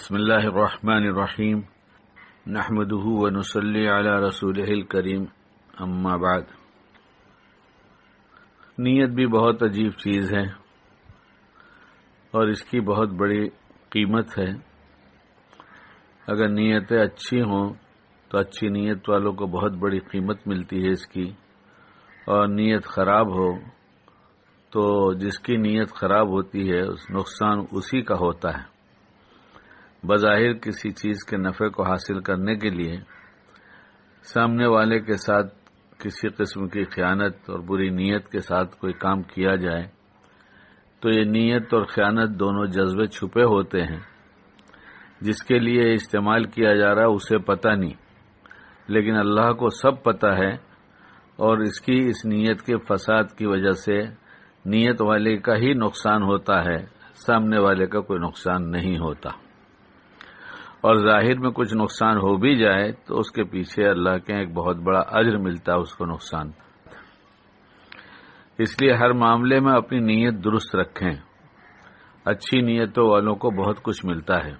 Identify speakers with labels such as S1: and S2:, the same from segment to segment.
S1: بسم اللہ الرحمن الرحیم نحمده ونصلی علی رسولہ الکریم اما بعد۔ نیت بھی بہت عجیب چیز ہے اور اس کی بہت بڑی قیمت ہے۔ اگر نیتیں اچھی ہوں تو اچھی نیت والوں کو بہت بڑی قیمت ملتی ہے اس کی، اور نیت خراب ہو تو جس کی نیت خراب ہوتی ہے اس نقصان اسی کا ہوتا ہے۔ بظاہر کسی چیز کے نفع کو حاصل کرنے کے لیے سامنے والے کے ساتھ کسی قسم کی خیانت اور بری نیت کے ساتھ کوئی کام کیا جائے تو یہ نیت اور خیانت دونوں جذبے چھپے ہوتے ہیں۔ جس کے لیے استعمال کیا جا رہا ہے اسے پتہ نہیں، لیکن اللہ کو سب پتہ ہے، اور اس نیت کے فساد کی وجہ سے نیت والے کا ہی نقصان ہوتا ہے، سامنے والے کا کوئی نقصان نہیں ہوتا۔ اور ظاہر میں کچھ نقصان ہو بھی جائے تو اس کے پیچھے اللہ کے ایک بہت بڑا اجر ملتا ہے اس کو نقصان۔ اس لیے ہر معاملے میں اپنی نیت درست رکھیں۔ اچھی نیتوں والوں کو بہت کچھ ملتا ہے۔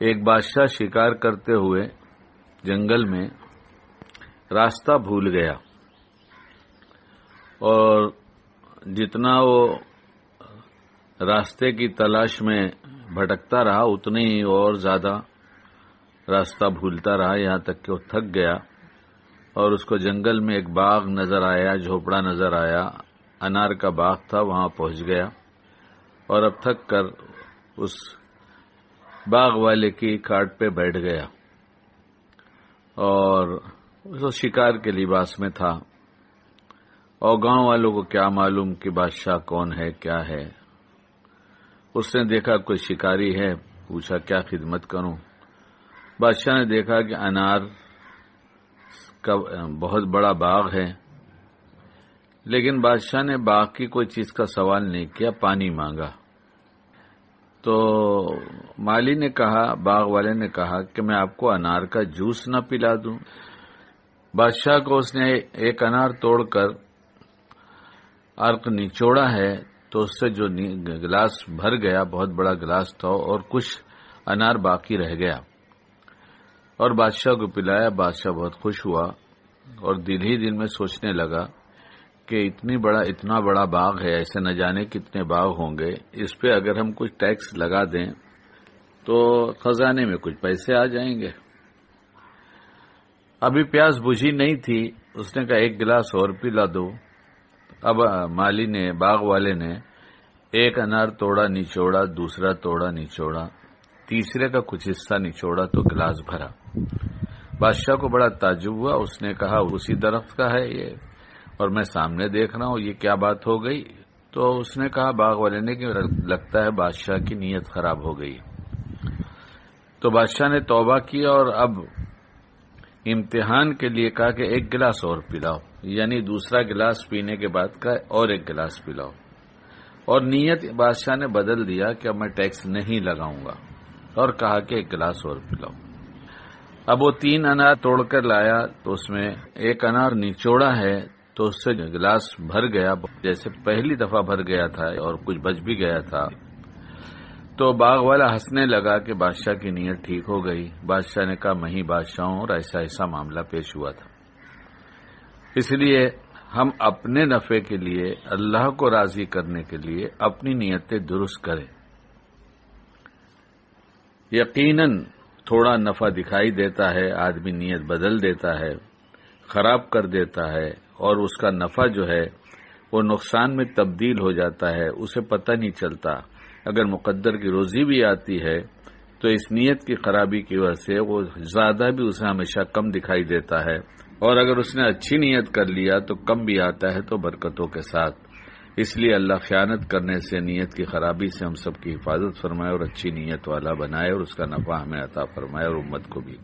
S1: ایک بادشاہ شکار کرتے ہوئے جنگل میں راستہ بھول گیا، اور جتنا وہ راستے کی تلاش میں بھٹکتا رہا اتنے ہی اور زیادہ راستہ بھولتا رہا، یہاں تک کہ وہ تھک گیا اور اس کو جنگل میں ایک باغ نظر آیا، جھوپڑا نظر آیا، انار کا باغ تھا، وہاں پہنچ گیا اور اب تھک کر اس باغ والے کی کھاٹ پہ بیٹھ گیا، اور وہ شکار کے لباس میں تھا، اور گاؤں والوں کو کیا معلوم کہ بادشاہ کون ہے کیا ہے۔ اس نے دیکھا کوئی شکاری ہے، پوچھا کیا خدمت کروں۔ بادشاہ نے دیکھا کہ انار کا بہت بڑا باغ ہے، لیکن بادشاہ نے باغ کی کوئی چیز کا سوال نہیں کیا، پانی مانگا۔ تو مالی نے کہا، باغ والے نے کہا کہ میں آپ کو انار کا جوس نہ پلا دوں۔ بادشاہ کو اس نے ایک انار توڑ کر عرق نچوڑا ہے تو اس سے جو گلاس بھر گیا، بہت بڑا گلاس تھا، اور کچھ انار باقی رہ گیا، اور بادشاہ کو پلایا۔ بادشاہ بہت خوش ہوا اور دل ہی دل میں سوچنے لگا کہ اتنا بڑا باغ ہے، ایسے نہ جانے کتنے باغ ہوں گے، اس پہ اگر ہم کچھ ٹیکس لگا دیں تو خزانے میں کچھ پیسے آ جائیں گے۔ ابھی پیاس بجھی نہیں تھی، اس نے کہا ایک گلاس اور پلا دو۔ اب مالی نے، باغ والے نے ایک انار توڑا نچوڑا، دوسرا توڑا نچوڑا، تیسرے کا کچھ حصہ نچوڑا تو گلاس بھرا۔ بادشاہ کو بڑا تعجب ہوا، اس نے کہا اسی درخت کا ہے یہ، اور میں سامنے دیکھ رہا ہوں، یہ کیا بات ہو گئی؟ تو اس نے کہا باغ والے نے کہ لگتا ہے بادشاہ کی نیت خراب ہو گئی۔ تو بادشاہ نے توبہ کیا اور اب امتحان کے لیے کہا کہ ایک گلاس اور پلاؤ، یعنی دوسرا گلاس پینے کے بعد کا اور ایک گلاس پلاؤ، اور نیت بادشاہ نے بدل دیا کہ اب میں ٹیکس نہیں لگاؤں گا، اور کہا کہ ایک گلاس اور پلاؤ۔ اب وہ 3 انار توڑ کر لایا تو اس میں ایک انار نچوڑا ہے تو اس سے گلاس بھر گیا، جیسے پہلی دفعہ بھر گیا تھا، اور کچھ بچ بھی گیا تھا۔ تو باغ والا ہنسنے لگا کہ بادشاہ کی نیت ٹھیک ہو گئی۔ بادشاہ نے کہا میں ہی بادشاہ ہوں، اور ایسا معاملہ پیش ہوا تھا۔ اس لیے ہم اپنے نفع کے لیے، اللہ کو راضی کرنے کے لیے اپنی نیتیں درست کریں۔ یقیناً تھوڑا نفع دکھائی دیتا ہے، آدمی نیت بدل دیتا ہے، خراب کر دیتا ہے، اور اس کا نفع جو ہے وہ نقصان میں تبدیل ہو جاتا ہے، اسے پتہ نہیں چلتا۔ اگر مقدر کی روزی بھی آتی ہے تو اس نیت کی خرابی کی وجہ سے وہ زیادہ بھی اسے ہمیشہ کم دکھائی دیتا ہے، اور اگر اس نے اچھی نیت کر لیا تو کم بھی آتا ہے، تو برکتوں کے ساتھ۔ اس لیے اللہ خیانت کرنے سے، نیت کی خرابی سے ہم سب کی حفاظت فرمائے اور اچھی نیت والا بنائے، اور اس کا نفع ہمیں عطا فرمائے اور امت کو بھی۔